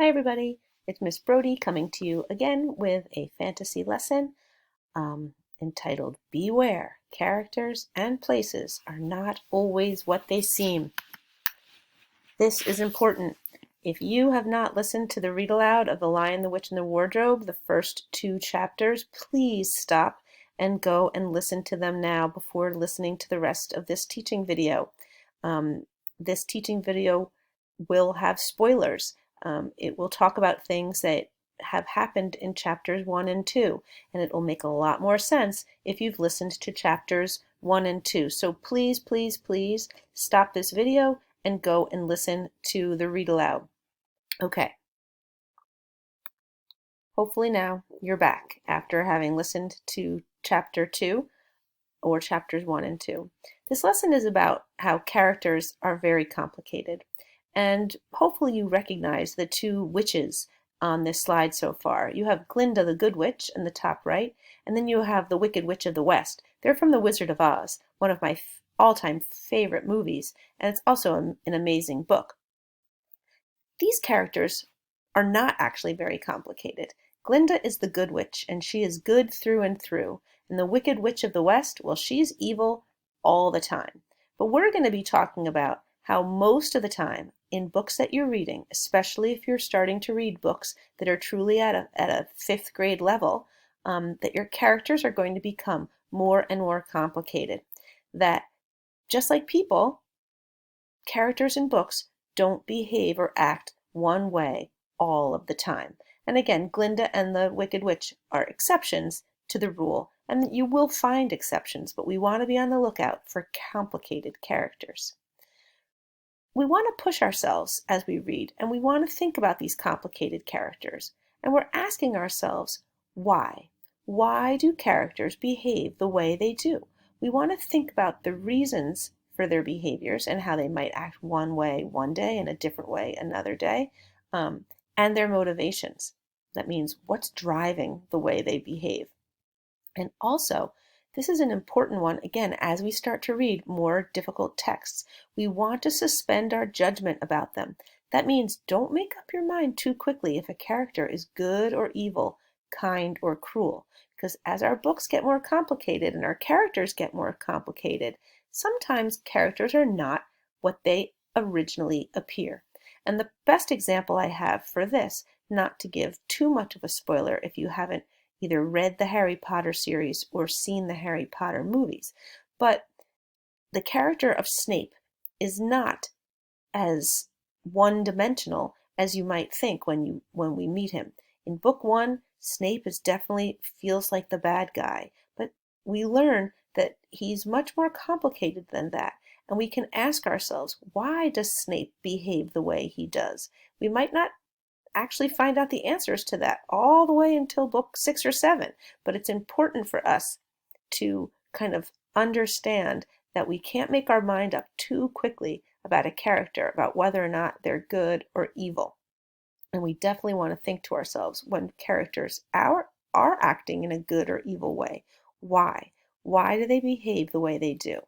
Hi everybody, it's Miss Brody coming to you again with a fantasy lesson entitled Beware, Characters and Places Are Not Always What They Seem. This is important. If you have not listened to the read aloud of The Lion, the Witch, and the Wardrobe, the first two chapters, please stop and go and listen to them now before listening to the rest of this teaching video. This teaching video will have spoilers. It will talk about things that have happened in chapters 1 and 2, and it will make a lot more sense if you've listened to chapters 1 and 2. So please, please, please stop this video and go and listen to the read aloud. Okay. Hopefully now you're back after having listened to chapter 2 or chapters 1 and 2. This lesson is about how characters are very complicated. And hopefully you recognize the two witches on this slide so far. You have Glinda the Good Witch in the top right, and then you have the Wicked Witch of the West. They're from The Wizard of Oz, one of my all-time favorite movies, and it's also an amazing book. These characters are not actually very complicated. Glinda is the Good Witch, and she is good through and through. And the Wicked Witch of the West, well, she's evil all the time. But we're going to be talking about how most of the time in books that you're reading, especially if you're starting to read books that are truly at a fifth grade level, that your characters are going to become more and more complicated. That just like people, characters in books don't behave or act one way all of the time. And again, Glinda and the Wicked Witch are exceptions to the rule, and you will find exceptions, but we want to be on the lookout for complicated characters. We want to push ourselves as we read, and we want to think about these complicated characters. And we're asking ourselves, why? Why do characters behave the way they do? We want to think about the reasons for their behaviors and how they might act one way one day and a different way another day, and their motivations. That means what's driving the way they behave. And also, this is an important one, again, as we start to read more difficult texts. We want to suspend our judgment about them. That means don't make up your mind too quickly if a character is good or evil, kind or cruel. Because as our books get more complicated and our characters get more complicated, sometimes characters are not what they originally appear. And the best example I have for this, not to give too much of a spoiler if you haven't either read the Harry Potter series or seen the Harry Potter movies, but the character of Snape is not as one-dimensional as you might think when we meet him. In book 1, Snape is definitely feels like the bad guy, but we learn that he's much more complicated than that, and we can ask ourselves, why does Snape behave the way he does? We might not actually find out the answers to that all the way until book 6 or 7, but it's important for us to kind of understand that we can't make our mind up too quickly about a character, about whether or not they're good or evil. And we definitely want to think to ourselves when characters are acting in a good or evil way. Why? Why do they behave the way they do?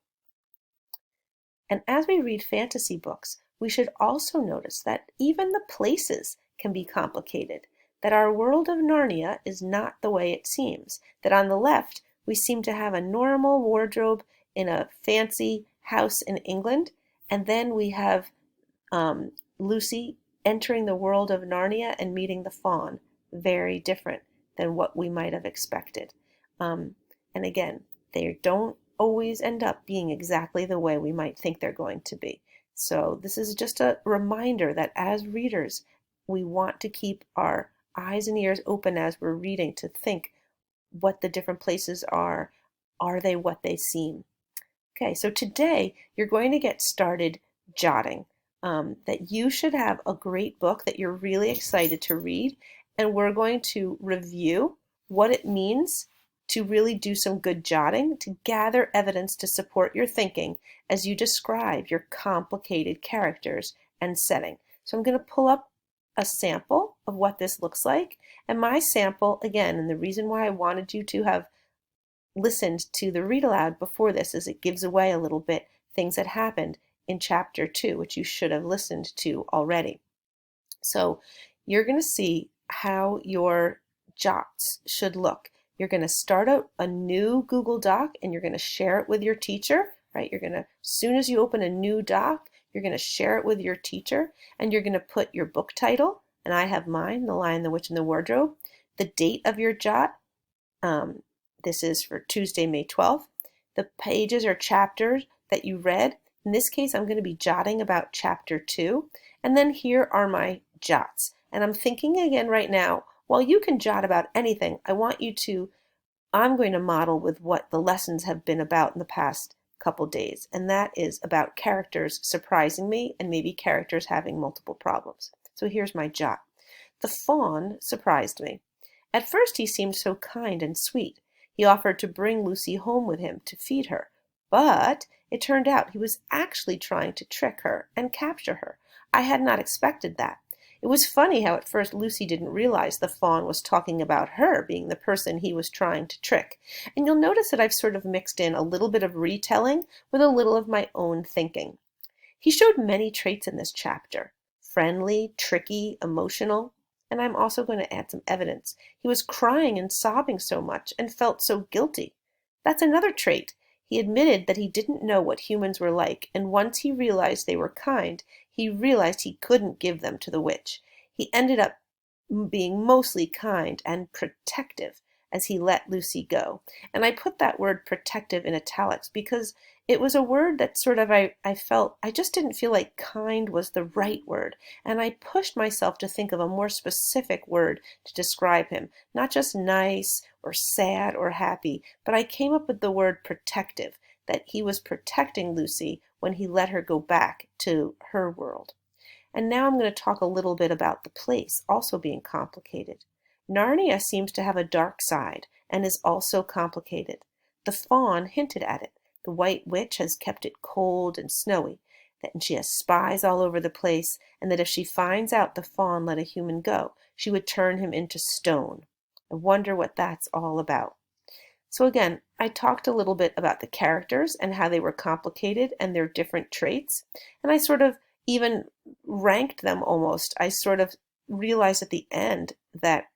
And as we read fantasy books, we should also notice that even the places can be complicated, that our world of Narnia is not the way it seems, that on the left we seem to have a normal wardrobe in a fancy house in England, and then we have Lucy entering the world of Narnia and meeting the fawn, very different than what we might have expected. And again, they don't always end up being exactly the way we might think they're going to be. So this is just a reminder that as readers, we want to keep our eyes and ears open as we're reading to think what the different places are. Are they what they seem? Okay, so today you're going to get started jotting. That you should have a great book that you're really excited to read, and we're going to review what it means to really do some good jotting, to gather evidence to support your thinking as you describe your complicated characters and setting. So I'm going to pull up a sample of what this looks like. And my sample, again, and the reason why I wanted you to have listened to the read aloud before this is it gives away a little bit things that happened in chapter 2, which you should have listened to already. So you're going to see how your jots should look. You're going to start out a new Google Doc and you're going to share it with your teacher, right? You're going to, as soon as you open a new doc, you're going to share it with your teacher and you're going to put your book title, and I have mine, The Lion, the Witch, and the Wardrobe, the date of your jot. This is for Tuesday, May 12th. The pages or chapters that you read. In this case, I'm going to be jotting about chapter 2. And then here are my jots. And I'm thinking again right now, while you can jot about anything, I'm going to model with what the lessons have been about in the past couple days. And that is about characters surprising me and maybe characters having multiple problems. So here's my jot. The fawn surprised me. At first he seemed so kind and sweet. He offered to bring Lucy home with him to feed her. But it turned out he was actually trying to trick her and capture her. I had not expected that. It was funny how at first Lucy didn't realize the fawn was talking about her being the person he was trying to trick. And you'll notice that I've sort of mixed in a little bit of retelling with a little of my own thinking. He showed many traits in this chapter: friendly, tricky, emotional. And I'm also going to add some evidence. He was crying and sobbing so much and felt so guilty. That's another trait. He admitted that he didn't know what humans were like, and once he realized they were kind, he realized he couldn't give them to the witch. He ended up being mostly kind and protective as he let Lucy go. And I put that word protective in italics because it was a word that sort of I just didn't feel like kind was the right word. And I pushed myself to think of a more specific word to describe him, not just nice or sad or happy, but I came up with the word protective, that he was protecting Lucy when he let her go back to her world. And now I'm going to talk a little bit about the place also being complicated. Narnia seems to have a dark side and is also complicated. The fawn hinted at it. The White Witch has kept it cold and snowy, and she has spies all over the place, and that if she finds out the fawn let a human go, she would turn him into stone. I wonder what that's all about. So again, I talked a little bit about the characters and how they were complicated and their different traits, and I sort of even ranked them almost. I sort of realized at the end that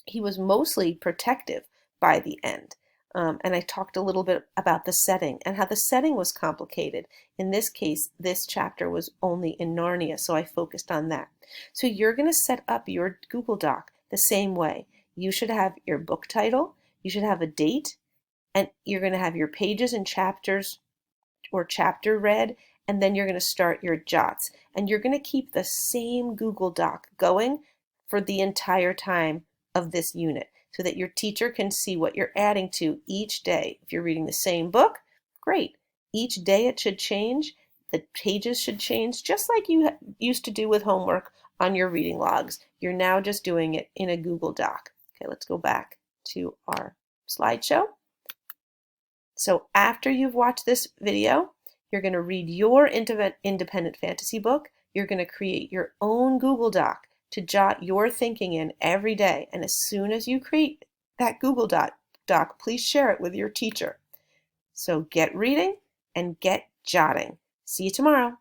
he was mostly protective by the end. And I talked a little bit about the setting and how the setting was complicated. In this case, this chapter was only in Narnia, so I focused on that. So you're going to set up your Google Doc the same way. You should have your book title, you should have a date, and you're going to have your pages and chapters or chapter read, and then you're going to start your jots. And you're going to keep the same Google Doc going for the entire time of this unit so that your teacher can see what you're adding to each day. If you're reading the same book, great. Each day it should change. The pages should change just like you used to do with homework on your reading logs. You're now just doing it in a Google Doc. Okay, let's go back to our slideshow. So after you've watched this video, you're going to read your independent fantasy book. You're going to create your own Google Doc to jot your thinking in every day. And as soon as you create that Google Doc, please share it with your teacher. So get reading and get jotting. See you tomorrow.